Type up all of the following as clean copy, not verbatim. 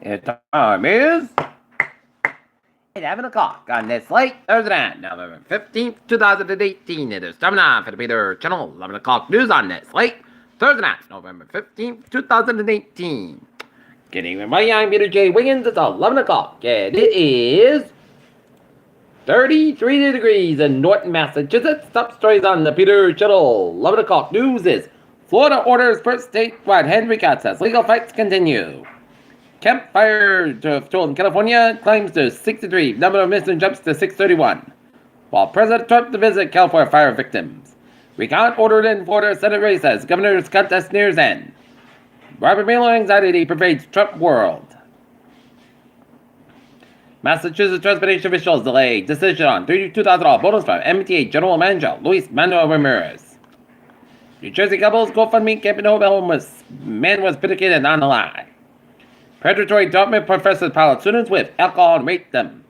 The time is 11 o'clock on this late Thursday night, November 15th, 2018. It is time now for the Peter Channel 11 o'clock news on this late Thursday night, November 15th, 2018. Good evening, everybody. I'm Peter J. Wiggins. It's 11 o'clock, and it is 33 degrees in Norton, Massachusetts. Top stories on the Peter Channel 11 o'clock news is Florida orders first statewide hand recounts as legal fights continue. Campfire toll in California climbs to 63. Number of missing jumps to 631. While President Trump to visit California fire victims. Recount ordered in Florida Senate race as governor's contest nears end. Robert Mueller anxiety pervades Trump world. Massachusetts transportation officials delay decision on $32,000 bonus from MTA General Manager Luis Manuel Ramirez. New Jersey couple's GoFundMe campaign homeless man was vindicated on the lie. Predatory government professors pilot students with alcohol and rape them.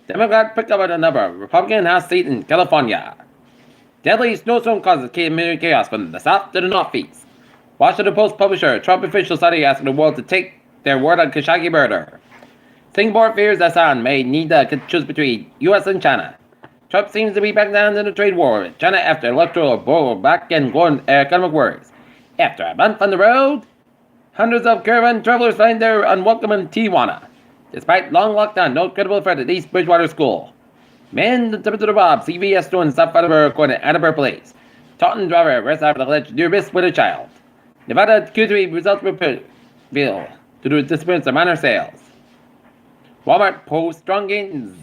Democrat pick up another Republican House seat in California. Deadly snowstorm causes community chaos from the south to the northeast. Washington Post publisher Trump official study asking the world to take their word on Khashoggi murder. Singapore fears Assad may need to choose between U.S. and China. Trump seems to be back down in the trade war with China after electoral blowback and growing economic worries. After a month on the road, hundreds of caravan travelers find their unwelcome in Tijuana. Despite long lockdown, no credible threat at East Bridgewater School. Man attempted to rob CVS store in South Attleboro, according to Attleboro Police. Taunton driver arrested after alleged near miss with a child. Nevada Q3 results revealed to the disappearance of minor sales. Walmart posts strong gains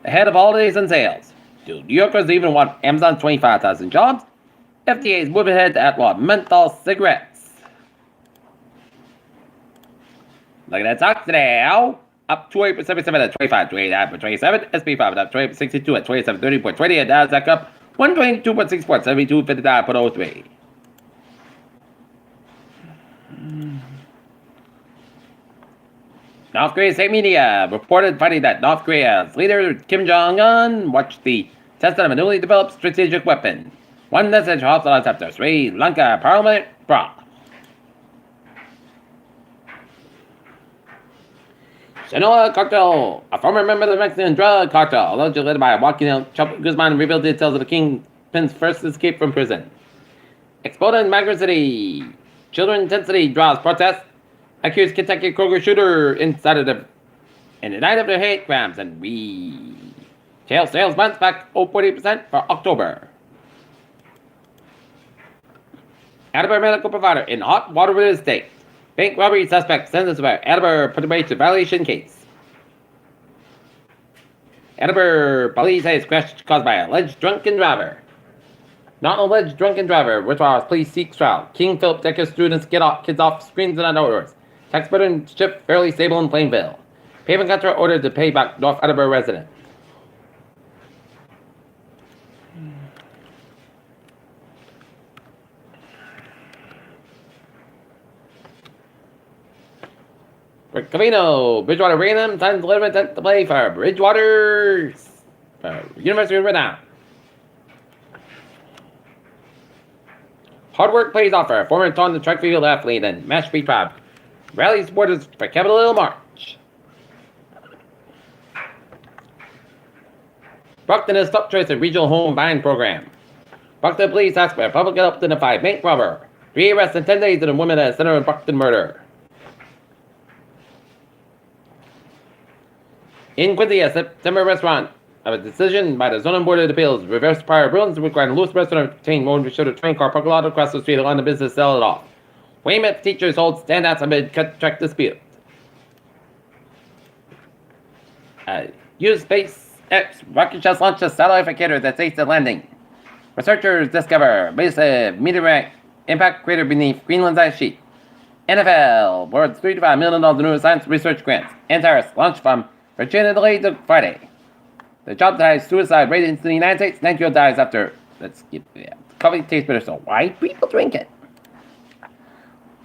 ahead of holidays and sales. Do New Yorkers even want Amazon's 25,000 jobs? FDA is moving ahead to outlaw menthol cigarettes. Look at that stock today, up 28.77 at 25, 29 at 27, SP5 up 28.62 at 27.30.20, and Nasdaq up 122.64 at 72.59.03. North Korea state media reported Friday that North Korea's leader Kim Jong-un watched the test of a newly developed strategic weapon. One message authorized after Sri Lanka Parliament brawl. Sinaloa cartel, a former member of the Mexican drug cartel, allegedly led by Joaquin Guzman, revealed details of the kingpin's first escape from prison. Exploded in Migrant City. Children intensity draws protests. Accused Kentucky Kroger shooter inside of the in the night of the hate crimes and retail sales bounce back 0.8% for October. Attleboro medical provider in hot water real estate. Bank robbery suspect sentenced by Attleboro probation violation case. Attleboro police says crash caused by alleged drunken driver. Not an alleged drunken driver, which was police seek trial. King Philip Decker students get off kids off screens and outdoors. Tax burden ship fairly stable in Plainville. Payment contractor ordered to pay back North Attleboro resident. Rick Covino, Bridgewater Random, times 11 to play for Bridgewater's University of Renown. Hard work pays off for a former Taunton track field athlete and Mashpee Tribe. Rally supporters for Capitol Hill March. Brockton is top choice of regional home buying program. Brockton police ask for public help to identify bank robber. 3 arrests in 10 days in a woman at a center in Brockton murder. In Quincy, a September restaurant of a decision by the Zoning Board of Appeals reversed prior rulings requiring Lewis restaurant to obtain more than should a train car park lot across the street along the business sell it off. Weymouth teachers hold standouts amid contract dispute. Use SpaceX rocket just launched a satellite locator that saves the landing. Researchers discover massive meteorite impact crater beneath Greenland's ice sheet. NFL awards $3 to $5 million in neuroscience research grants. Antares launched from Virginia delayed to Friday. The job ties suicide rate in the United States. 9-year-old dies after coffee tastes bitter, so why people drink it?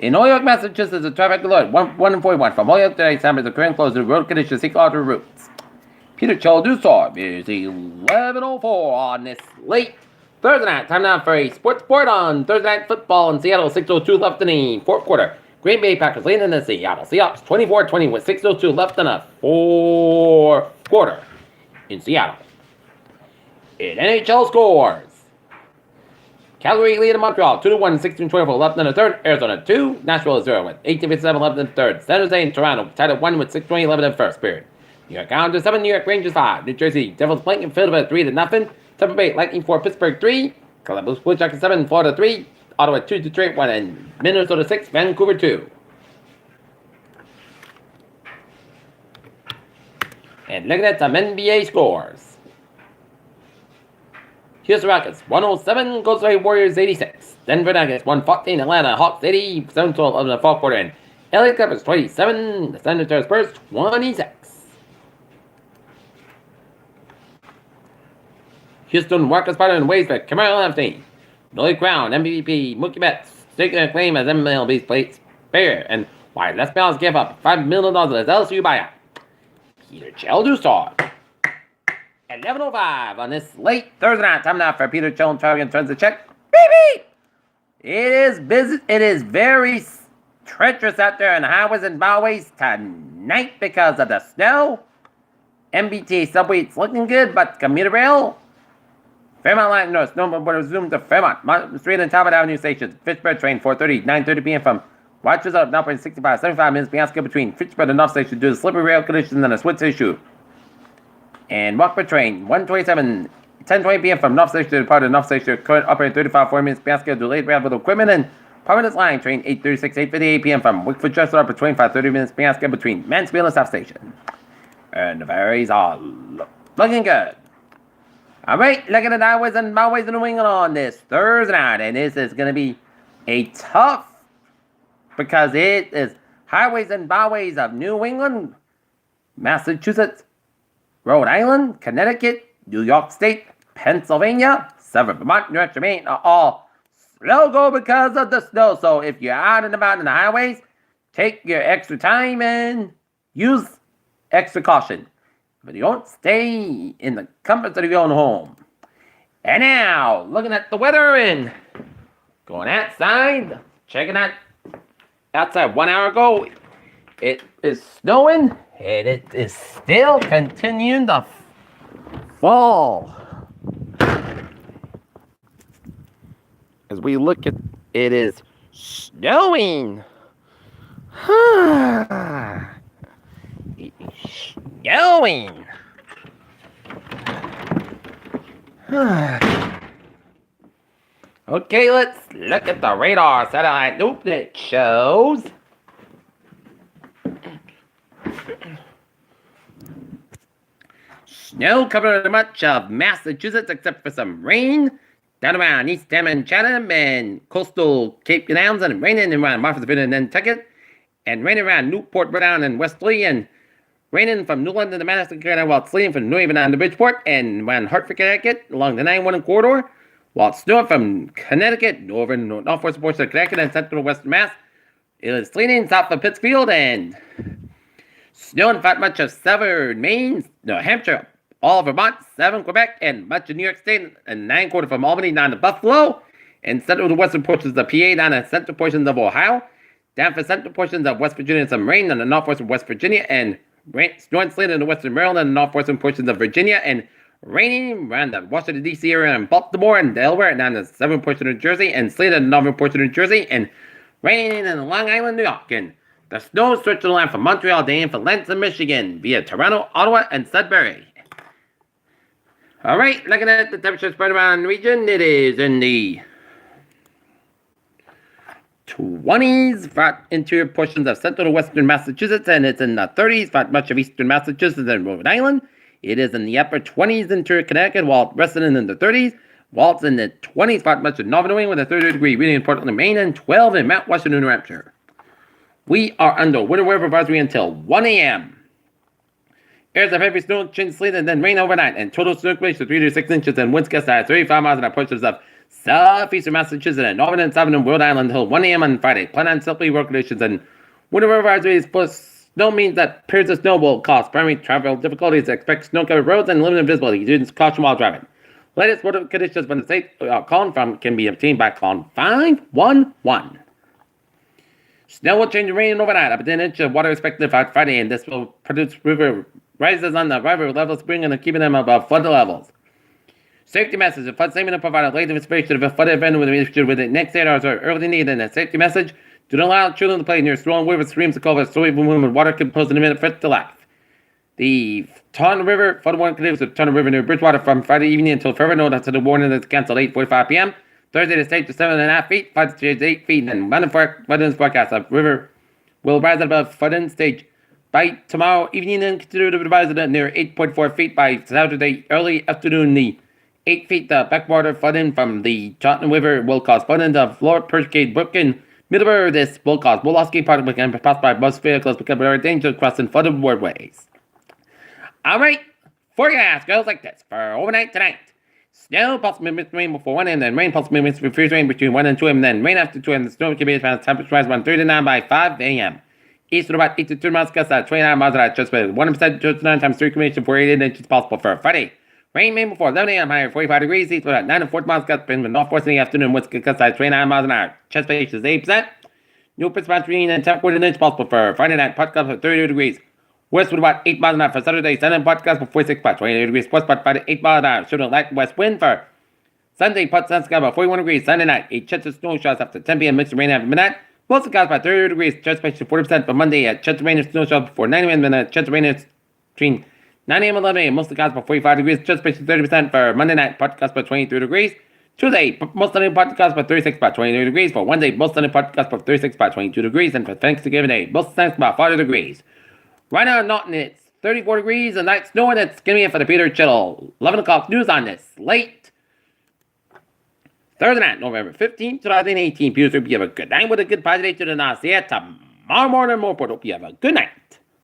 In New York, Massachusetts, a traffic alert 1 and 41 from New York today. Time is the current closed to road conditions. Seek other routes. Peter Childusor is 11:04 on this late Thursday night. Time now for a sports report on Thursday night football in Seattle. 6:02 left in the fourth quarter. Green Bay Packers lead in the Seattle Seahawks 24-20 with 6:02 left in the fourth quarter in Seattle. In NHL scores, Calgary lead in Montreal 2-1, 16:24 left in the third. Arizona 2, Nashville 0 with 18:57 left in the third. San Jose and Toronto tied at 1 with 6:20 left in the first period. New York Islanders 7, New York Rangers 5. New Jersey Devils blank and Philadelphia 3-0. Tampa Bay Lightning 4, Pittsburgh 3. Columbus Blue Jackets 7, Florida 3. Ottawa 2, Detroit 1, and Minnesota 6, Vancouver 2. And looking at some NBA scores. Houston Rockets 107, Golden State Warriors 86. Denver Nuggets 114, Atlanta Hawks 80, 7-12 in the fourth quarter. And LA Clippers 27, the San Antonio Spurs 26. Houston Rockets partner in ways for Carmelo Anthony, Noah Brown, MVP, Mookie Betts, taking a claim as MLB's player, and why Les Miles gave up $5 million as LSU buyout. Peter Chell-Dustar. 11:05 on this late Thursday night. Time now for Peter Chell and Charlie and Turns to Check. Beep! It is busy. It is very treacherous out there on the highways and byways tonight because of the snow. MBTA subway, it's looking good, but commuter rail. Fairmont Line North, snowmobile will resume to Fairmont Street and Talbot Avenue stations. Fitchburg train 4:30, 9:30 p.m. from Watchers up, now 65, 75 minutes Bianca between Fitchburg and North Station due to slippery rail conditions and a switch issue. And Walkford train 1:27, 10:20 p.m. from North Station to depart of North Station. Current operating 35, 4 minutes Bianca delayed rail with equipment and Providence Line train 8:36, 8:58 p.m. from Wickford Chester up for 25, 30 minutes Bianca between Mansfield and South Station. And the ferries are looking good. Alright, looking at the highways and byways in New England on this Thursday night. And this is going to be a tough, because it is highways and byways of New England, Massachusetts, Rhode Island, Connecticut, New York State, Pennsylvania, Southern Vermont, New Hampshire, Maine are all slow go because of the snow. So if you're out and about in the highways, take your extra time and use extra caution. But you don't stay in the comforts of your own home. And now, looking at the weather and going outside, checking out outside 1 hour ago, it is snowing and it is still continuing to fall. As we look at it is snowing. It is snowing. Okay, let's look at the radar satellite loop that shows snow covering much of Massachusetts except for some rain down around Eastham and Chatham and coastal Cape Downs, and raining around Martha's and Nantucket, and raining around Newport, Rhode Island, and Westerly, and raining from New London to Madison, Carolina, while it's sleeting from New Haven down to Bridgeport, and around Hartford, Connecticut, along the 911 corridor, while it's snowing from Connecticut, northwestern portion of Connecticut, and central western Mass. It is sleeting south of Pittsfield, and snowing throughout much of southern Maine, New Hampshire, all of Vermont, 7 Quebec, and much of New York State, and 9 from Albany down to Buffalo, and central to western portions of PA down to central portions of Ohio, down for central portions of West Virginia, and some rain on the northwestern West Virginia, and snow and sleet in the western Maryland and northwestern portions of Virginia, and raining around the Washington, D.C. area, and Baltimore, and Delaware, and down the southern portion of New Jersey, and sleet in the northern portion of New Jersey, and raining in Long Island, New York, and the snow stretching the line from Montreal down for Lansing, Michigan, via Toronto, Ottawa, and Sudbury. Alright, looking at the temperature spread around the region, it is in the 20s for interior portions of central to western Massachusetts, and it's in the 30s for much of eastern Massachusetts and Rhode Island. It is in the upper 20s interior Connecticut, while resident in the 30s. While it's in the 20s for much of northern New England, with a 30-degree reading in Portland, Maine, and 12 in Mount Washington, New Hampshire. We are under winter weather advisory until 1 a.m. Areas of heavy snow, chin, sleet, and then rain overnight, and total snow accumulation of 3 to 6 inches, and winds gusts at 35 miles an hour portions of southeastern Massachusetts and northern and southern Rhode Island until 1 a.m. on Friday. Plan on silky road conditions, and winter weather advisories plus snow means that periods of snow will cause primary travel difficulties. Expect snow-covered roads and limited visibility. Students caution while driving. Latest weather conditions from the state calling from can be obtained by calling 511. Snow will change to rain overnight. Up to an inch of water expected for Friday, and this will produce river rises on the river levels, bringing and keeping them above flood levels. Safety message. The flood statement provided late information of a flood event with issue with the next 8 hours are early needed. And a safety message. Do not allow children to play near strong rivers, streams, and culverts, so even when water can pose an imminent threat to life. The Taunton River flood warning continues with Taunton River near Bridgewater from Friday evening until further notice. The warning is canceled 8:45 p.m. Thursday, the state to 7.5 feet, Friday to 8 feet, and Monday flooding forecast. The river will rise above flooding stage by tomorrow evening and continue to rise at near 8.4 feet by Saturday early afternoon. The 8 feet backwater flooding from the Taunton River will cause flooding of Lower Perchgate, Brooklyn, Middleborough. This will cause Wolofsky Park and passed by bus vehicles become very dangerous crossing flooded roadways. Alright, forecast goes like this for overnight tonight. Snow possible mixed rain before 1 a.m., then rain possible mixed with freeze rain between 1 and 2 a.m., then rain after 2 a.m. The snow can be found temperature rise around 39 by 5 a.m. East of about 8 to 2 miles gust at 29 miles an hour, just with 1% to 9 times 3 combination for 8 inches possible for Friday. Rain may before 11 a.m. higher 45 degrees, east about 9 and 40 miles gust, wind northwest in the afternoon, winds gust at 29 miles an hour. Chest patch is 8%. New precipitation rain and temperature 1 inch possible for Friday night, pot gust at 32 degrees. West with about 8 miles an hour for Saturday, Sunday, pot gust for 46 by 28 degrees, west about 8 miles an hour, shooting light west wind for Sunday, pot sun sky about 41 degrees, Sunday night, a chance of snow showers after 10 p.m. mixed rain after midnight. Most of the by 30 degrees, chance patch to 40% for Monday, a chance of rain and snow showers before 9 a.m. and a chance of rain between 9 a.m. and 11 a.m. Most of the by 45 degrees, chance patch to 30% for Monday night, pot gust by 23 degrees. Tuesday, most sunny pot gust by 36 by 23 degrees. For Wednesday, most sunny pot gust by 36 by 22 degrees. And for Thanksgiving Day, most sunny by 40 degrees. Right now in Norton, it's 34 degrees, and night snow, and it's going to be for the Peter Chittle 11 o'clock news on this late Thursday night, November 15th, 2018. Peter, hope you have a good night with a good positive to the night. See you tomorrow morning, more. Hope you have a good night.